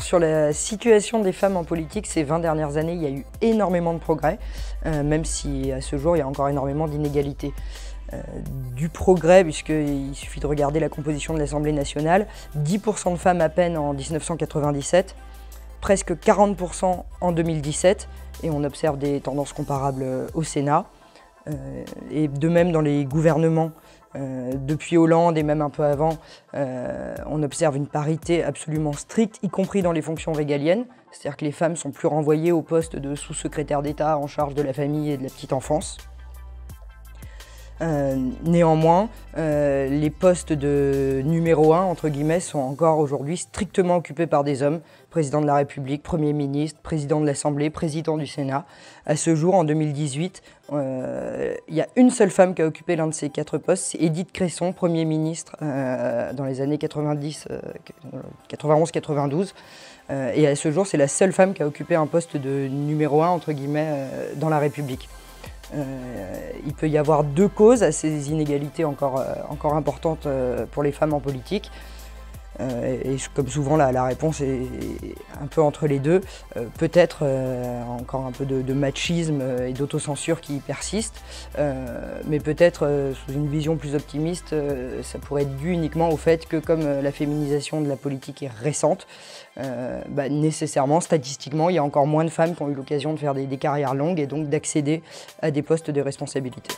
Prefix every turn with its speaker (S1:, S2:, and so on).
S1: sur la situation des femmes en politique, ces 20 dernières années, il y a eu énormément de progrès, même si à ce jour, il y a encore énormément d'inégalités. Du progrès, puisqu'il suffit de regarder la composition de l'Assemblée nationale, 10% de femmes à peine en 1997, presque 40% en 2017, et on observe des tendances comparables au Sénat. Et de même dans les gouvernements, depuis Hollande et même un peu avant, on observe une parité absolument stricte, y compris dans les fonctions régaliennes. C'est-à-dire que les femmes sont plus renvoyées au poste de sous-secrétaire d'État en charge de la famille et de la petite enfance. Néanmoins, les postes de numéro 1, entre guillemets, sont encore aujourd'hui strictement occupés par des hommes. Président de la République, Premier ministre, président de l'Assemblée, président du Sénat. À ce jour, en 2018, il y a une seule femme qui a occupé l'un de ces 4 postes, c'est Édith Cresson, Premier ministre dans les années 91-92. Et à ce jour, c'est la seule femme qui a occupé un poste de numéro 1, entre guillemets, dans la République. Il peut y avoir 2 causes à ces inégalités encore importantes pour les femmes en politique. Et comme souvent, la réponse est un peu entre les deux. Peut-être encore un peu de machisme et d'autocensure qui persiste, mais peut-être sous une vision plus optimiste, ça pourrait être dû uniquement au fait que comme la féminisation de la politique est récente, nécessairement, statistiquement, il y a encore moins de femmes qui ont eu l'occasion de faire des carrières longues et donc d'accéder à des postes de responsabilité.